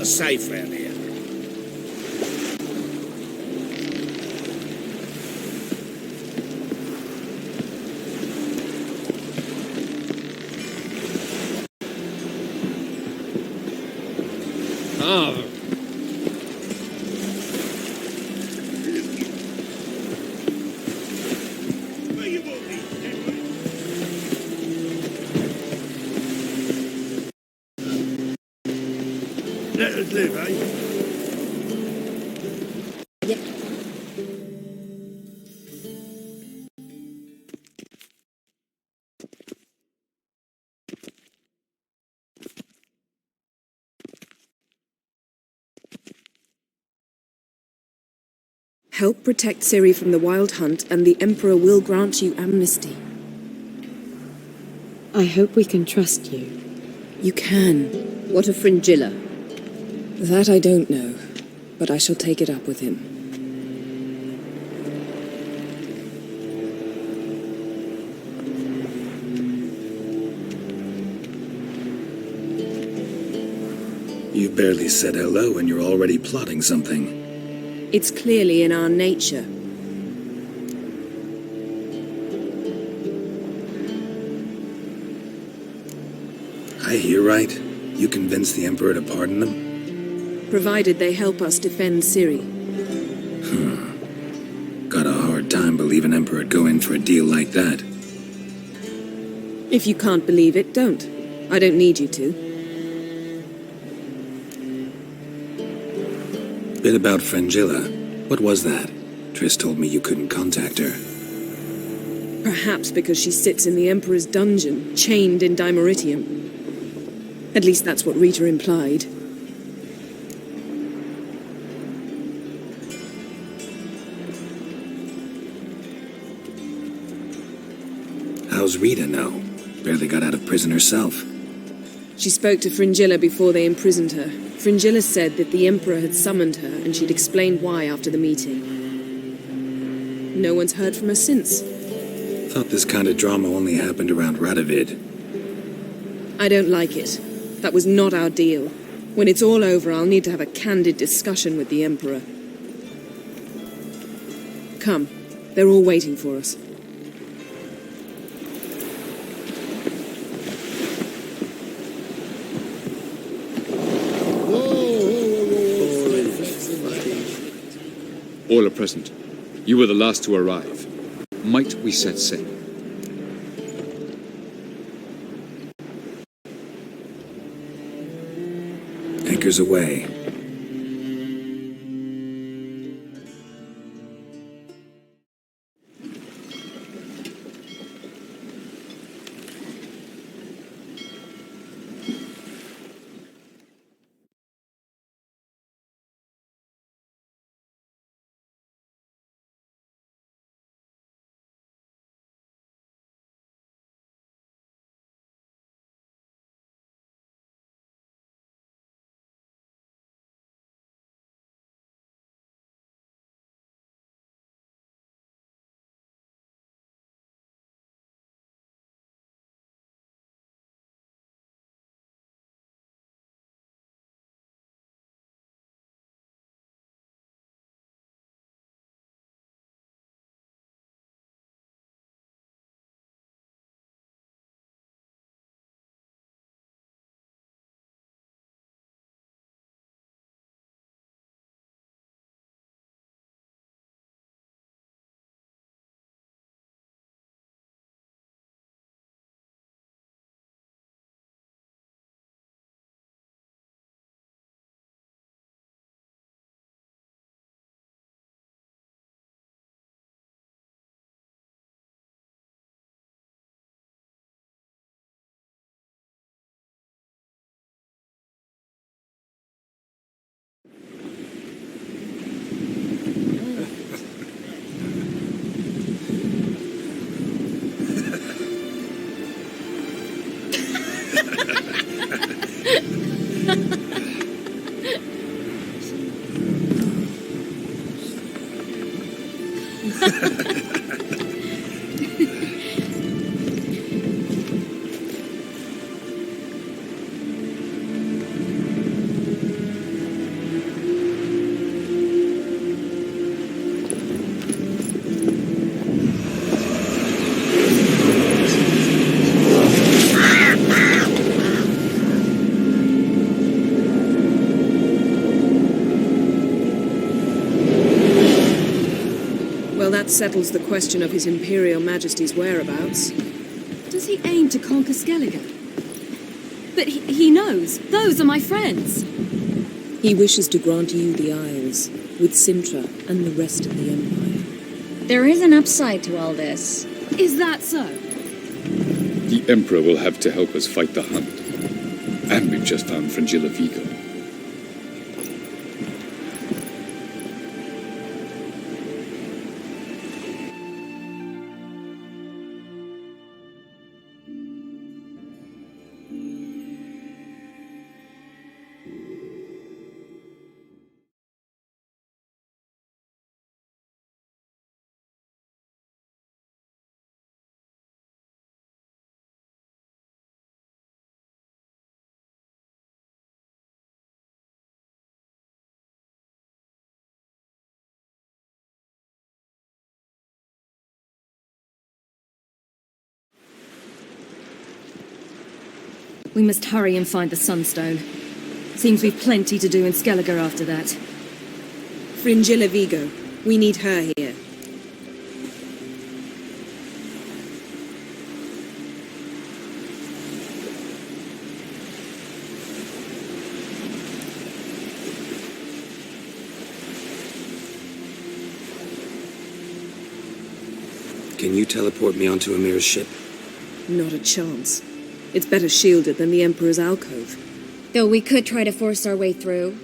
safe round here. Ah. Let us live, eh? Help protect Ciri from the Wild Hunt, and the Emperor will grant you amnesty. I hope we can trust you. You can. What of Fringilla? That I don't know, but I shall take it up with him. You barely said hello and you're already plotting something. It's clearly in our nature. I hear right? You convinced the Emperor to pardon them? Provided they help us defend Ciri. Got a hard time believing Emperor would go in for a deal like that. If you can't believe it, don't. I don't need you to. Bit about Fringilla. What was that? Triss told me you couldn't contact her. Perhaps because she sits in the Emperor's dungeon, chained in Dimeritium. At least that's what Rita implied. How's Rita now? Barely got out of prison herself. She spoke to Fringilla before they imprisoned her. Fringilla said that the Emperor had summoned her, and she'd explained why after the meeting. No one's heard from her since. Thought this kind of drama only happened around Radovid. I don't like it. That was not our deal. When it's all over, I'll need to have a candid discussion with the Emperor. Come. They're all waiting for us. All are present. You were the last to arrive. Might we set sail? Anchors away. settles the question of His Imperial Majesty's whereabouts. Does he aim to conquer Skellige? But he knows. Those are my friends. He wishes to grant you the Isles, with Sintra and the rest of the Empire. There is an upside to all this. Is that so? The Emperor will have to help us fight the Hunt. And we've just found Fringilla Vigo. We must hurry and find the Sunstone. Seems we've plenty to do in Skellige after that. Fringilla Vigo. We need her here. Can you teleport me onto Amir's ship? Not a chance. It's better shielded than the Emperor's alcove. Though we could try to force our way through.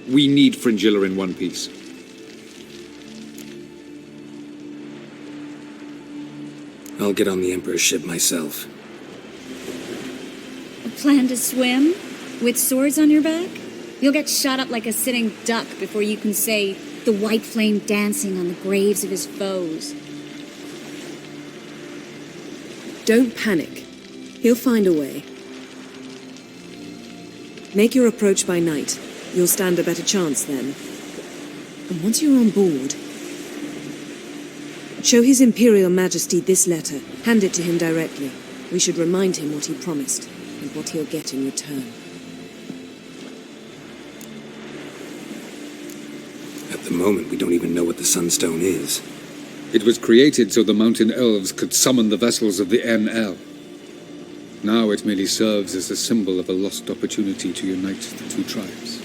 We need Fringilla in one piece. I'll get on the Emperor's ship myself. A plan to swim? With swords on your back? You'll get shot up like a sitting duck before you can say, the white flame dancing on the graves of his foes. Don't panic. He'll find a way. Make your approach by night. You'll stand a better chance then. And once you're on board, show His Imperial Majesty this letter. Hand it to him directly. We should remind him what he promised, and what he'll get in return. At the moment, we don't even know what the Sunstone is. It was created so the mountain elves could summon the vessels of the NL. Now it merely serves as a symbol of a lost opportunity to unite the two tribes.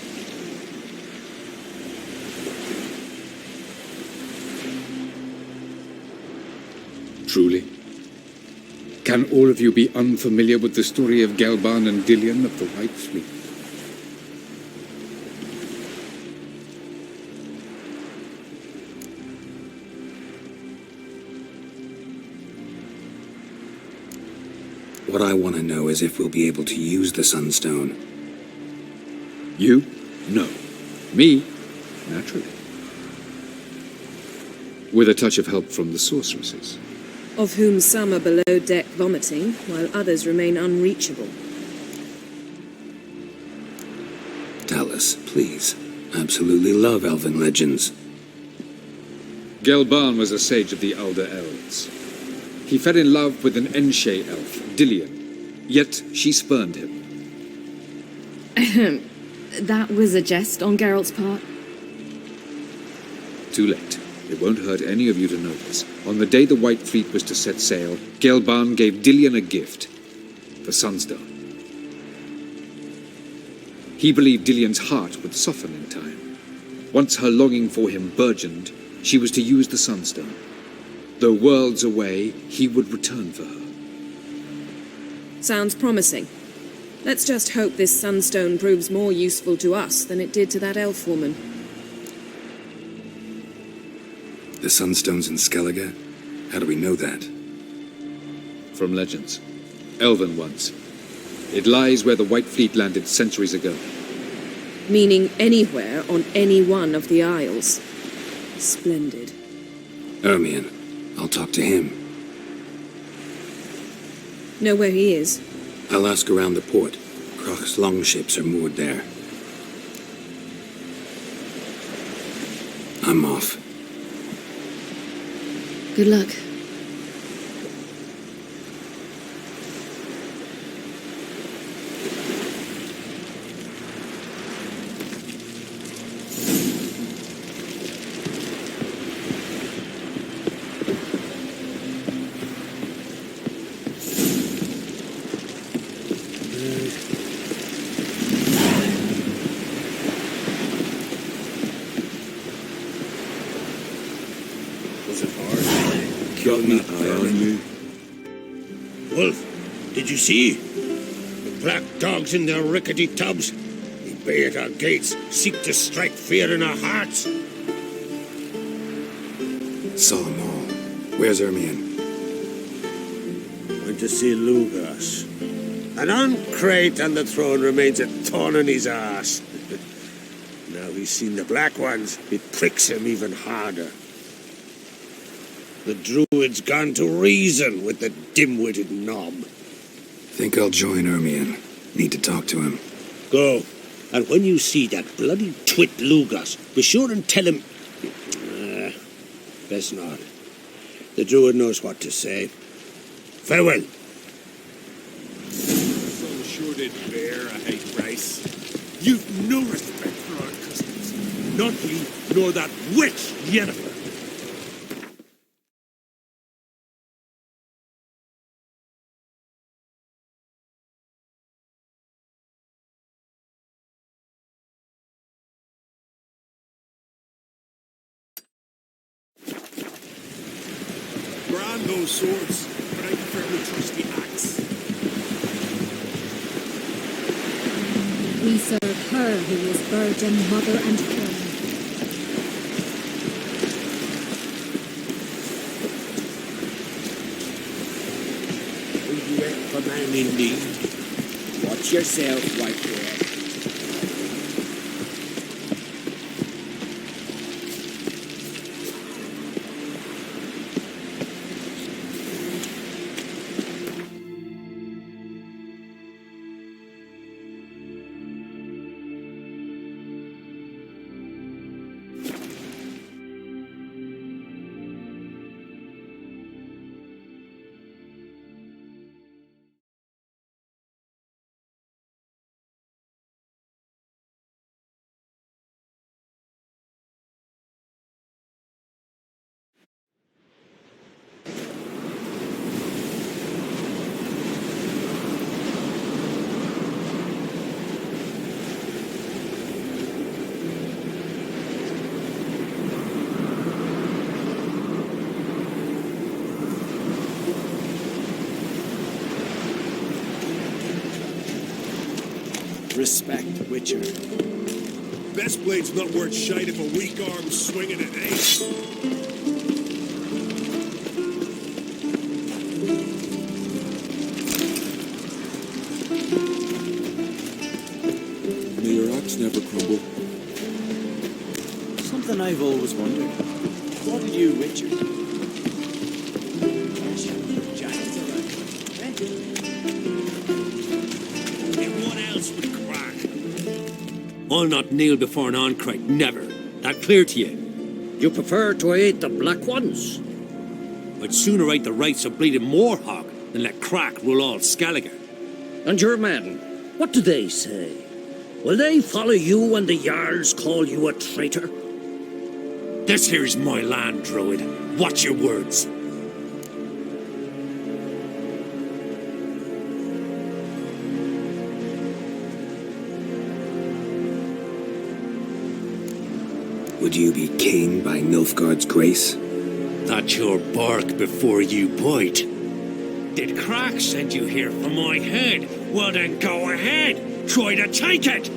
Truly? Can all of you be unfamiliar with the story of Gelban and Dillion of the White Fleet? What I want to know is if we'll be able to use the Sunstone. You? No. Me? Naturally. With a touch of help from the sorceresses. Of whom some are below deck vomiting, while others remain unreachable. Tell us, please. Absolutely love elven legends. Gelban was a sage of the Elder Elves. He fell in love with an Enshe elf, Dillion, yet she spurned him. That was a jest on Geralt's part. Too late. It won't hurt any of you to know this. On the day the White Fleet was to set sail, Gelban gave Dillion a gift, the Sunstone. He believed Dillion's heart would soften in time. Once her longing for him burgeoned, she was to use the Sunstone. Though worlds away, he would return for her. Sounds promising. Let's just hope this Sunstone proves more useful to us than it did to that elf woman. The Sunstone's in Skellige? How do we know that? From legends. Elven ones. It lies where the White Fleet landed centuries ago. Meaning anywhere on any one of the Isles. Splendid. Ermion. I'll talk to him. Know where he is? I'll ask around the port. Croc's longships are moored there. I'm off. Good luck. keep me eye on you. Wolf, did you see? The black dogs in their rickety tubs. They bay at our gates, seek to strike fear in our hearts. Saw them all. Where's Ermion? Went to see Lugas. An uncrate on the throne remains a thorn in his ass. Now he's seen the black ones, it pricks him even harder. The druid's gone to reason with the dim-witted knob. Think I'll join Ermion. Need to talk to him. Go, and when you see that bloody twit Lugas, be sure and tell him... best not. The druid knows what to say. Farewell. So sure did bear a high price. You've no respect for our customs. Not you, nor that witch Yennefer. Brand those swords, but I prefer the trusty axe. We serve her who is virgin, mother, and queen. You ain't for man indeed. Watch yourself, white boy. Respect, Witcher. Best blade's not worth shite if a weak arm's swinging it ain't. May your axe never crumble. Something I've always wondered. What are you, Richard? What else would crack? I'll not kneel before an Oncrite, never. That clear to you? You prefer to aid the Black Ones? I'd sooner right the rights of bleeding Moorhawk than let crack rule all Skeligie. And your men, what do they say? Will they follow you when the Jarls call you a traitor? This here's my land, Druid. Watch your words. Would you be king by Nilfgaard's grace? That's your bark before you bite. Did Crack send you here for my head? Well then go ahead. Try to take it.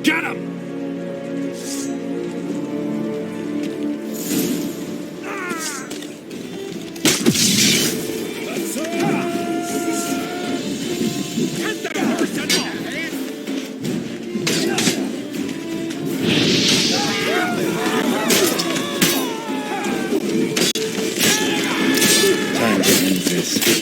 Get him! Time to end this.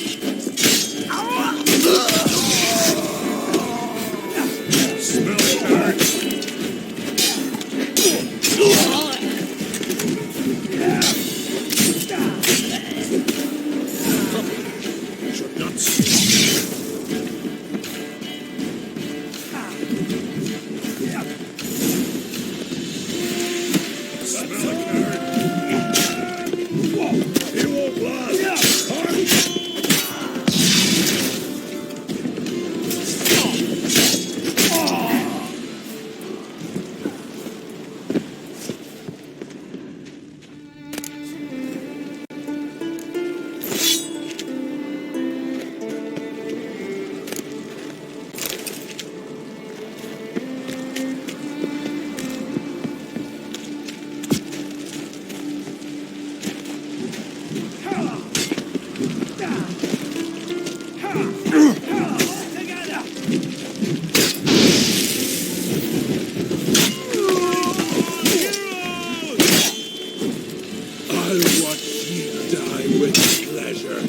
I'll watch you die with pleasure.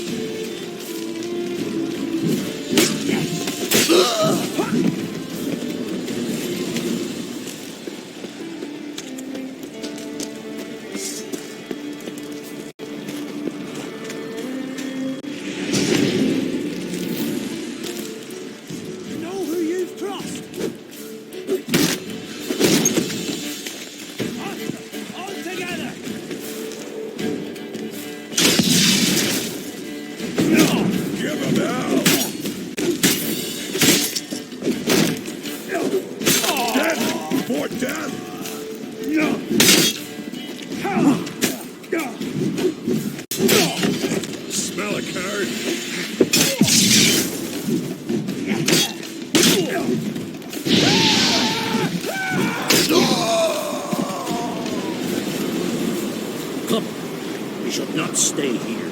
Know who you trust. All together. Give him hell! Death before death! Smell a card? Come, we should not stay here.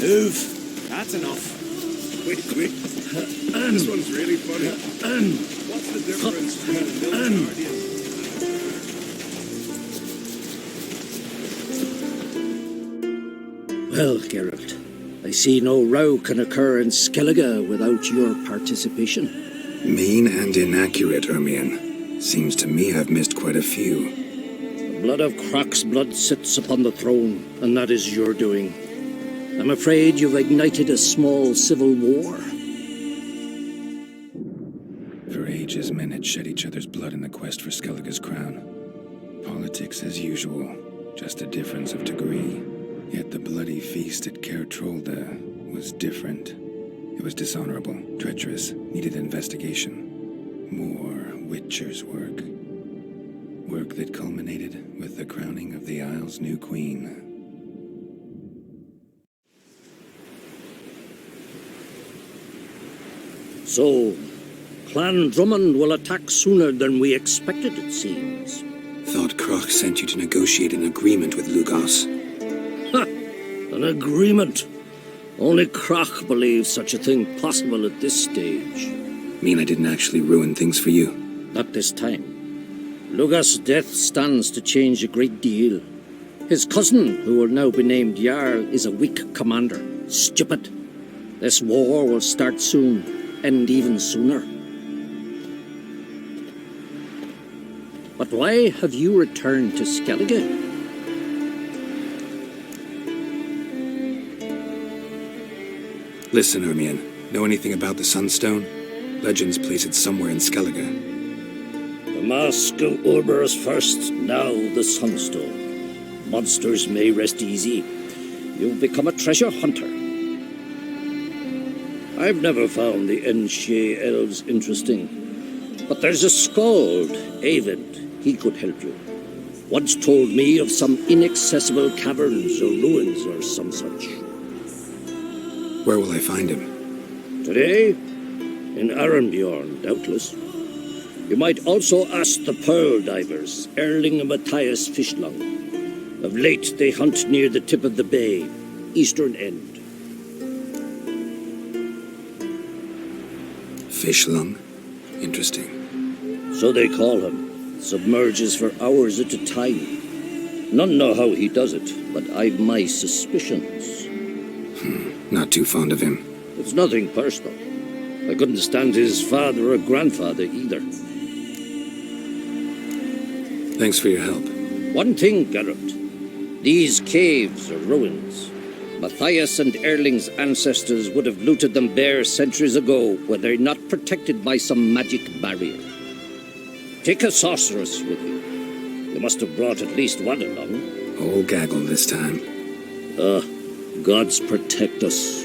Move. That's enough. Quick. This one's really funny. What's the difference between a Nilfgardian? Well, Geralt, I see no row can occur in Skellige without your participation. Mean and inaccurate, Ermion. Seems to me I've missed quite a few. The blood of Croc's blood sits upon the throne, and that is your doing. I'm afraid you've ignited a small civil war. For ages, men had shed each other's blood in the quest for Skellige's crown. Politics as usual, just a difference of degree. Yet the bloody feast at Caer Trolda was different. It was dishonorable, treacherous, needed investigation. More Witcher's work. Work that culminated with the crowning of the Isle's new queen. So, Clan Drummond will attack sooner than we expected, it seems. Thought Croc sent you to negotiate an agreement with Lugos. Ha! An agreement? Only Croc believes such a thing possible at this stage. Mean I didn't actually ruin things for you? Not this time. Lugos' death stands to change a great deal. His cousin, who will now be named Jarl, is a weak commander. Stupid. This war will start soon. End even sooner. But why have you returned to Skellige? Listen, Ermion. Know anything about the Sunstone? Legends place it somewhere in Skellige. The mask of Urberus first, now the Sunstone. Monsters may rest easy. You've become a treasure hunter. I've never found the Enshe elves interesting. But there's a skald, Avid. He could help you. Once told me of some inaccessible caverns or ruins or some such. Where will I find him? Today? In Arenbjorn, doubtless. You might also ask the pearl divers, Erling and Matthias Fishlung. Of late, they hunt near the tip of the bay, eastern end. Fishlung? Interesting. So they call him. Submerges for hours at a time. None know how he does it, but I've my suspicions. Not too fond of him. It's nothing personal. I couldn't stand his father or grandfather either. Thanks for your help. One thing, Geralt. These caves are ruins. Matthias and Erling's ancestors would have looted them bare centuries ago were they not protected by some magic barrier. Take a sorceress with you. You must have brought at least one along. Old gaggle this time. Gods protect us.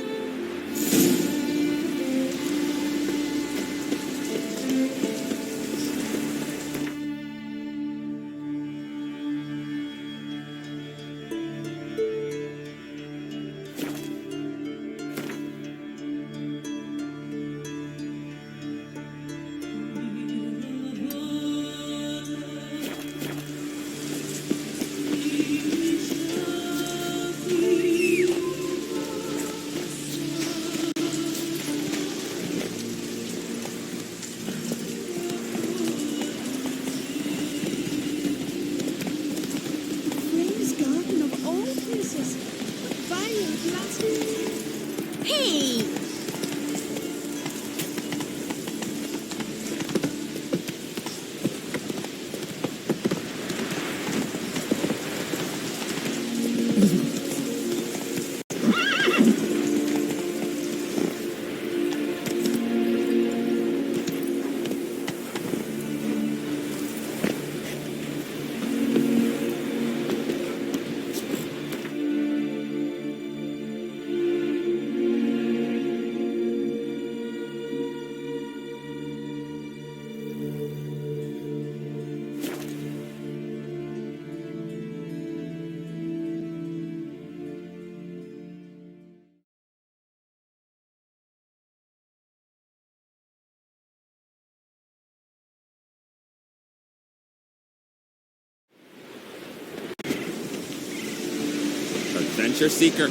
Adventure seeker.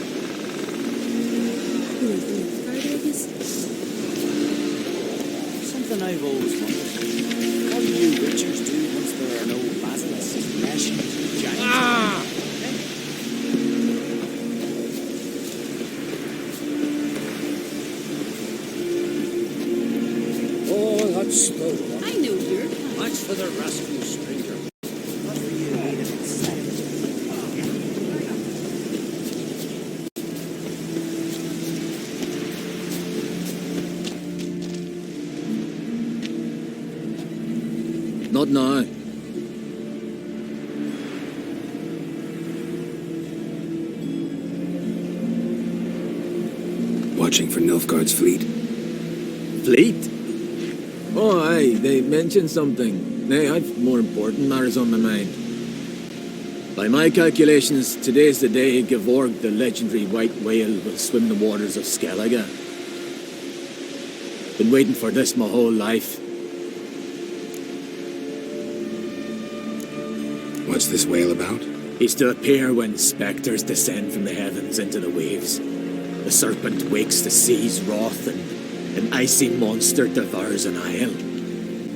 Something I've always wondered. What do you witchers do once there are no basilisks, mashings, giants? Oh, that's the one. I know your kind. Much for the rescue, stranger. What were you reading inside? Not now. Watching for Nilfgaard's fleet. Fleet? Oh, aye, they mentioned something. Nay, I've more important matters on my mind. By my calculations, today's the day Gevorg, the legendary white whale, will swim the waters of Skellige. Been waiting for this my whole life. What's this whale about? He's to appear when spectres descend from the heavens into the waves. The serpent wakes the sea's wrath, and an icy monster devours an isle.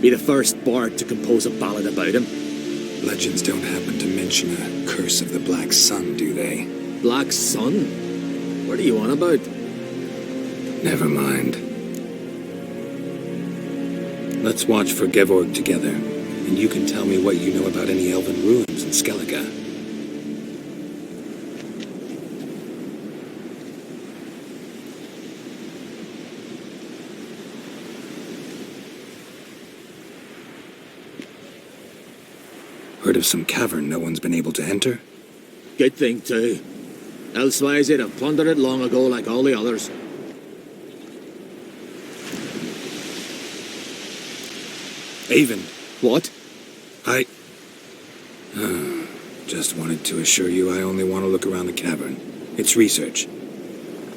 Be the first bard to compose a ballad about him. Legends don't happen to mention a curse of the Black Sun, do they? Black Sun? What are you on about? Never mind. Let's watch for Gevorg together, and you can tell me what you know about any elven ruins in Skellige. Heard of some cavern no one's been able to enter? Good thing, too. Elsewise, they'd have plundered it long ago like all the others. Avon. What? Just wanted to assure you I only want to look around the cavern. It's research.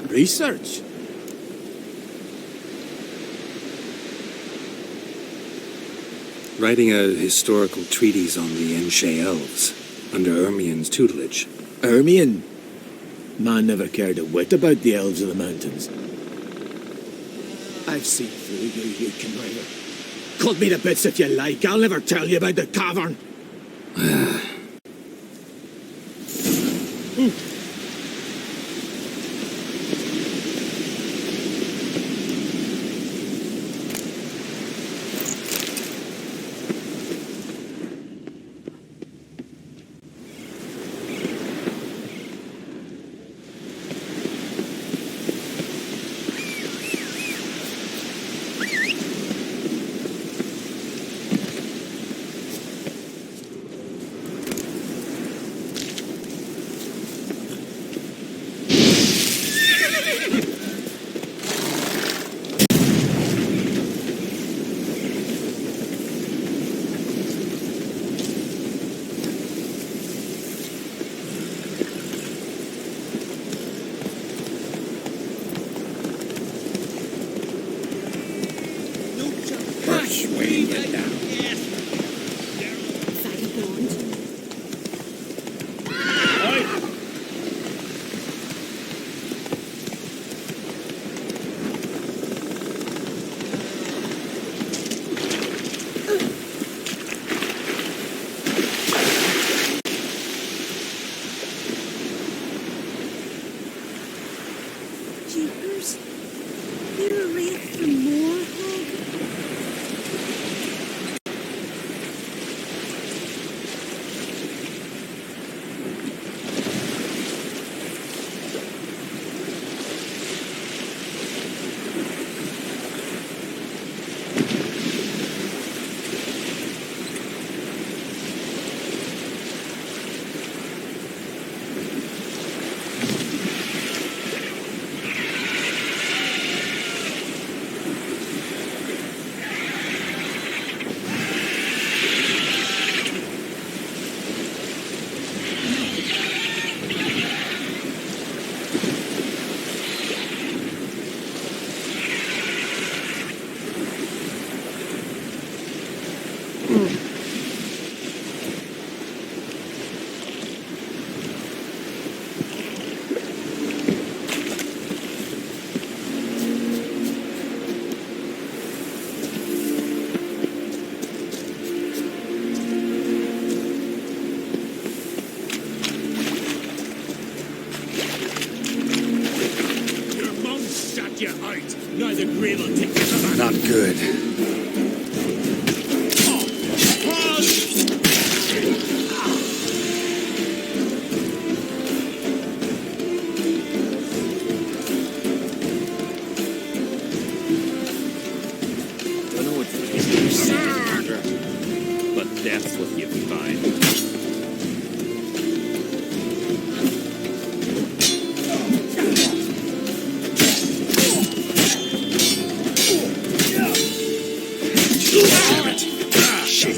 Research? Writing a historical treatise on the Enshe elves, under Ermien's tutelage. Ermien? Man never cared a whit about the elves of the mountains. I've seen through you, you conniver. Cut me to bits if you like. I'll never tell you about the cavern. Way down. Vagabond. Jeepers. You're a wraith from Moorhog? Your mum shut you out. Neither grave will take you to that. Not good. I know it's But that's what you find. Damn it. Shit.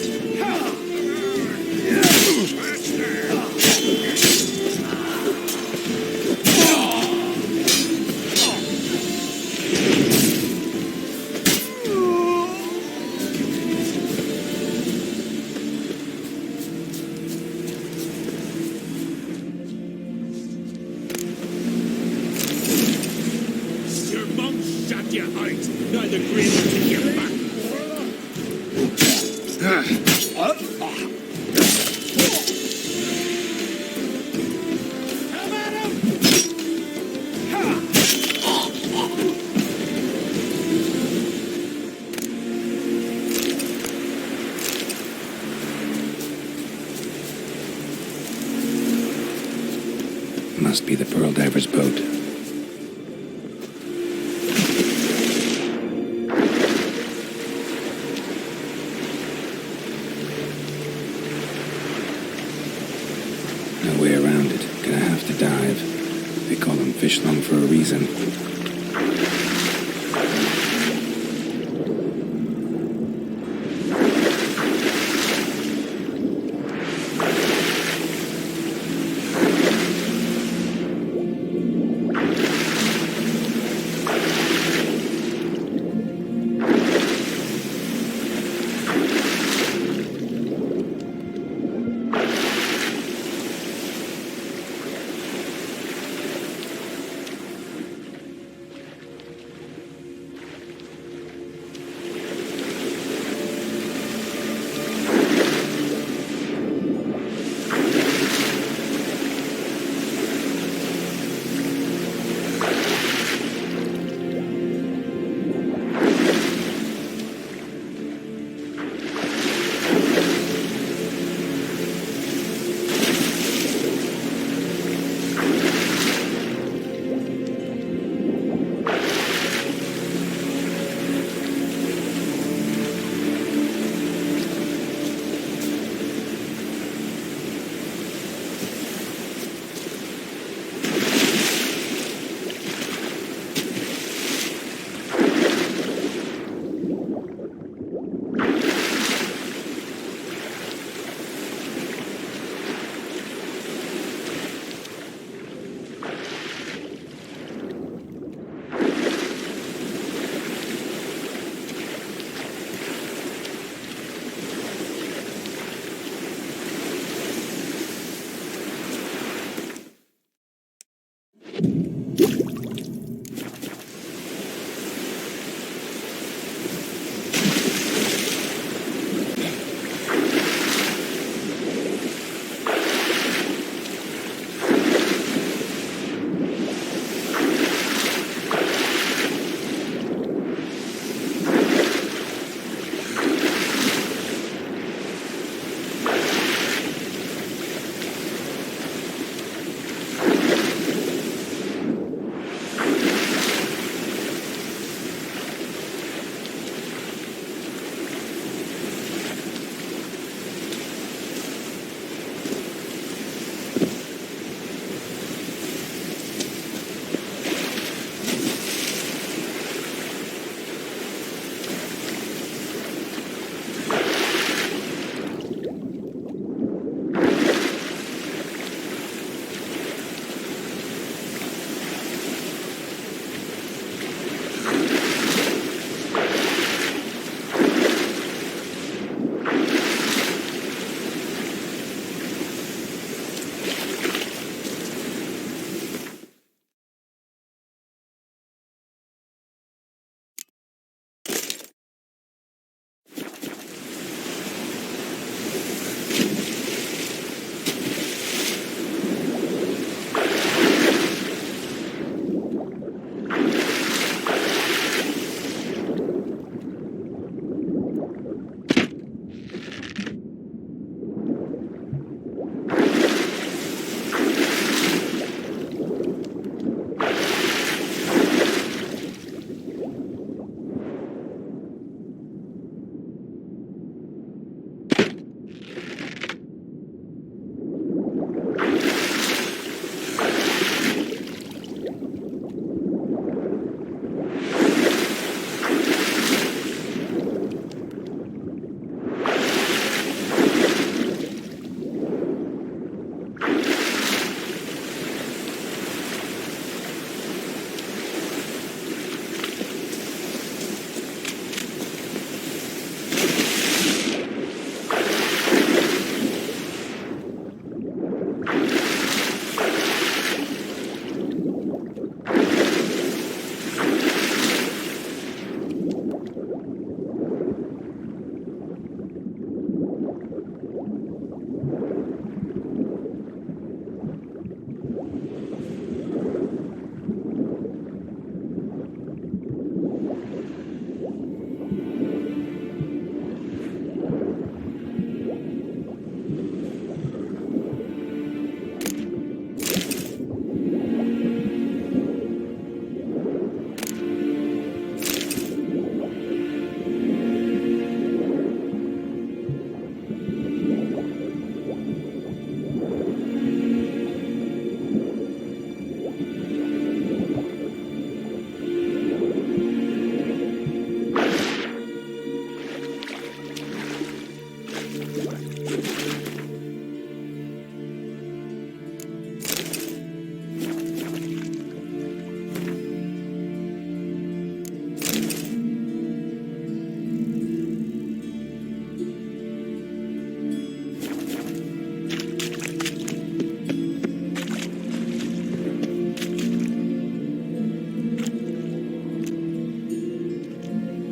Your mum shut you out. Neither grave will take you back. Must be the Pearl Diver's boat. No way around it. Gonna have to dive. They call them fish lung for a reason.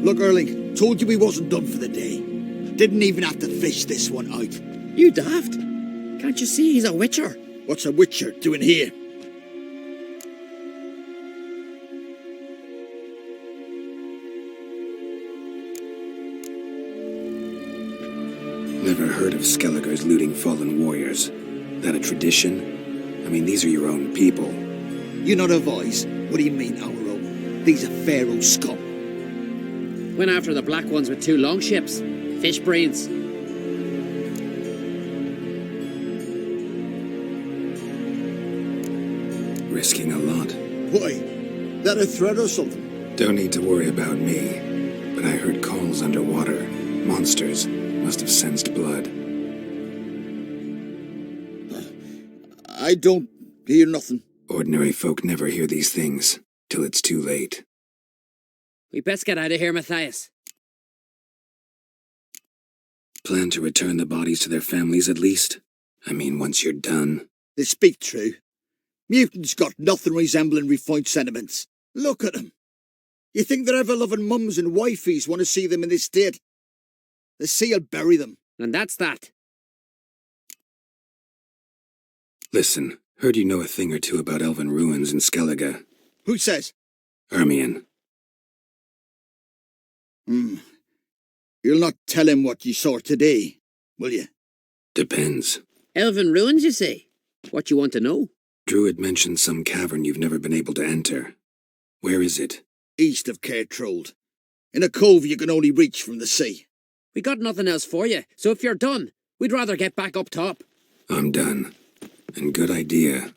Look, Erling, told you we wasn't done for the day. Didn't even have to fish this one out. You daft? Can't you see he's a witcher? What's a witcher doing here? Never heard of Skellige's looting fallen warriors. That a tradition? I mean, these are your own people. You not have eyes? What do you mean, our own? These are Pharaoh scum. Went after the black ones with 2 longships. Fish brains. Risking a lot. Why? That a threat or something? Don't need to worry about me. But I heard calls underwater. Monsters. Must have sensed blood. I don't hear nothing. Ordinary folk never hear these things, till it's too late. We best get out of here, Matthias. Plan to return the bodies to their families at least? I mean, once you're done. They speak true. Mutants got nothing resembling refined sentiments. Look at them. You think their ever-loving mums and wifeys want to see them in this state? The sea'll bury them. And that's that. Listen, heard you know a thing or two about elven ruins in Skellige. Who says? Ermion. You'll not tell him what you saw today, will you? Depends. Elven ruins, you say? What you want to know? Druid mentioned some cavern you've never been able to enter. Where is it? East of Cairtrold. In a cove you can only reach from the sea. We got nothing else for you, so if you're done, we'd rather get back up top. I'm done. And good idea.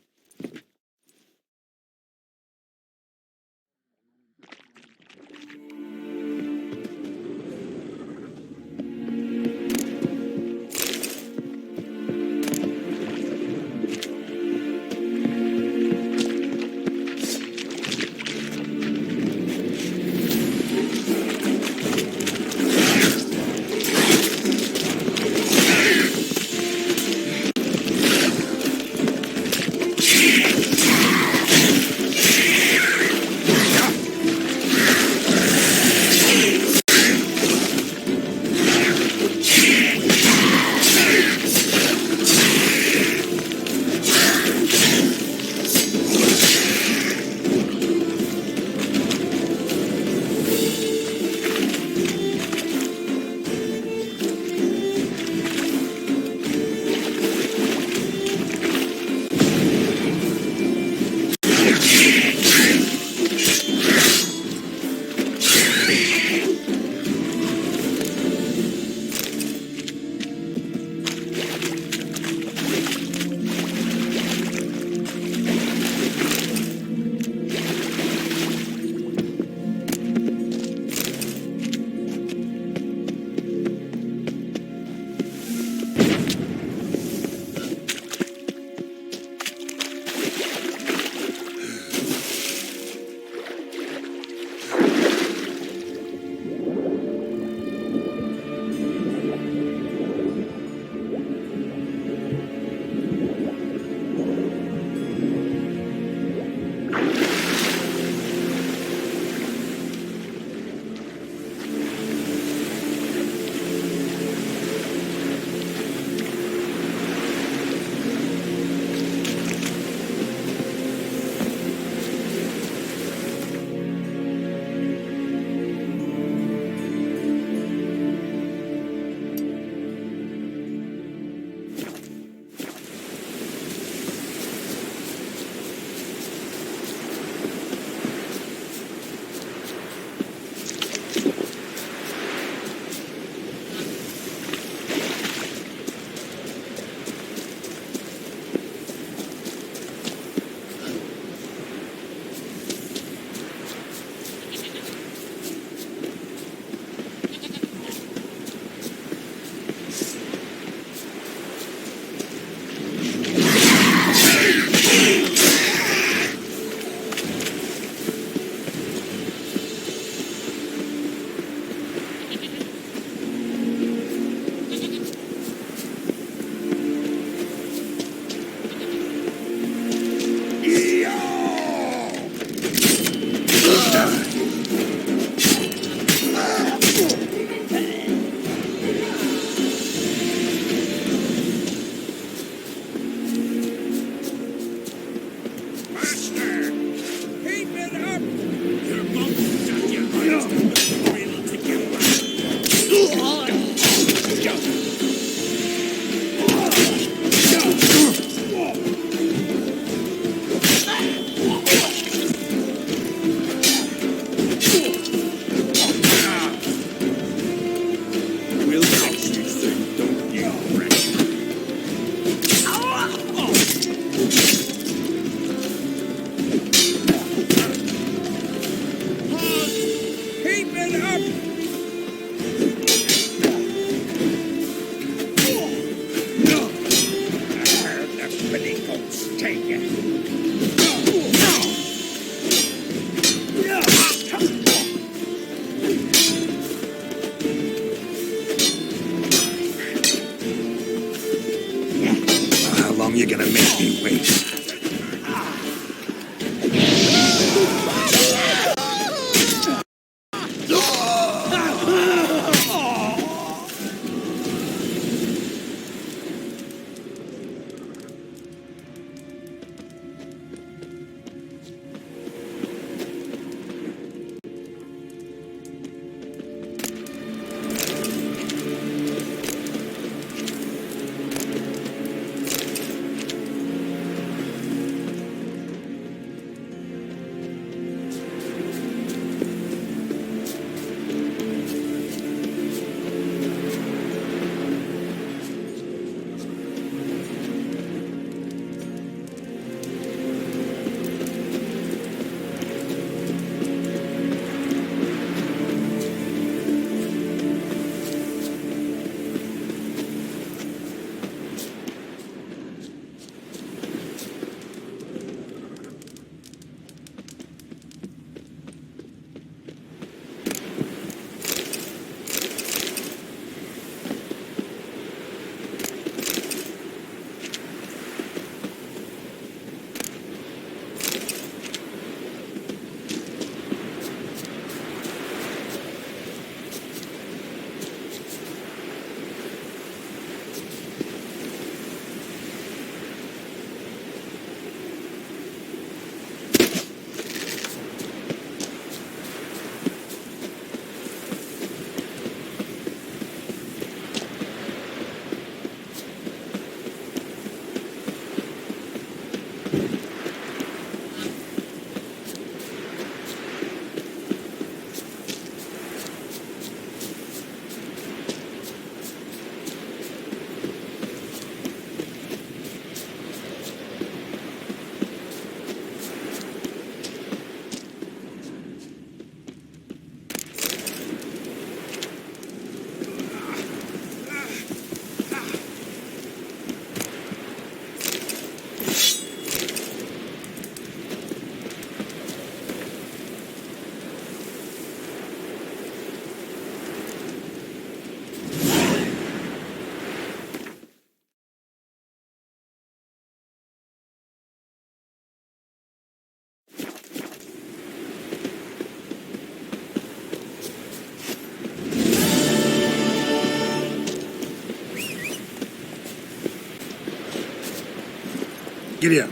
Giddy up.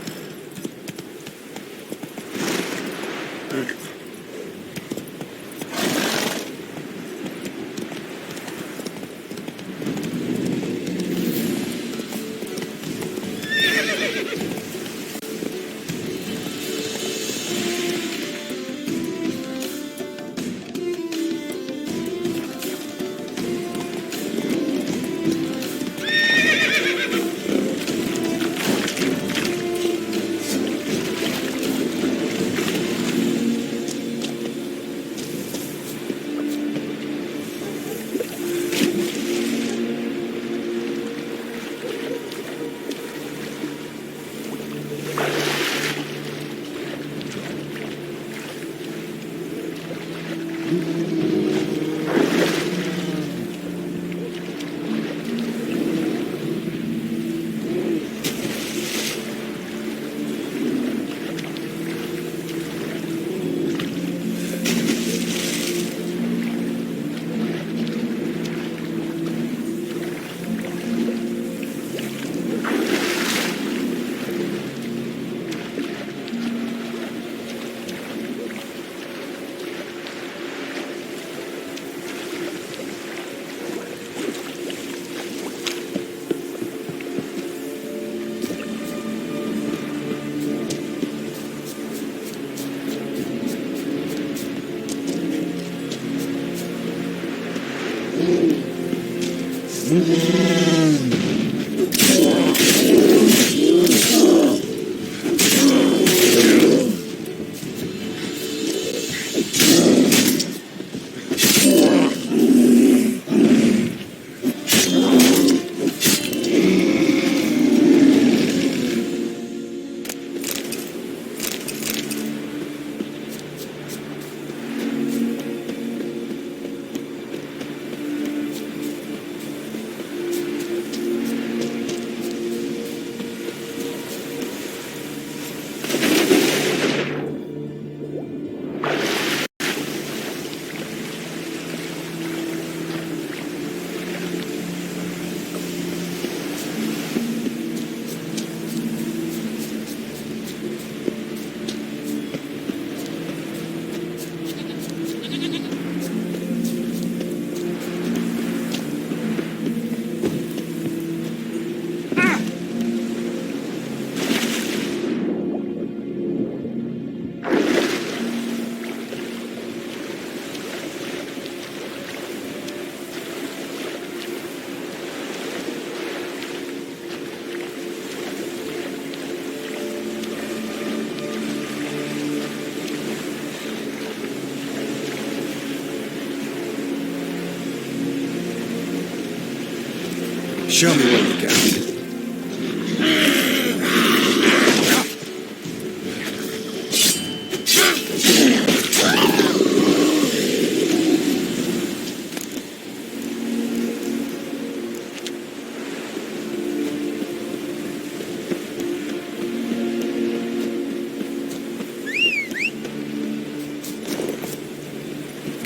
Show me what you got.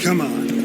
Come on.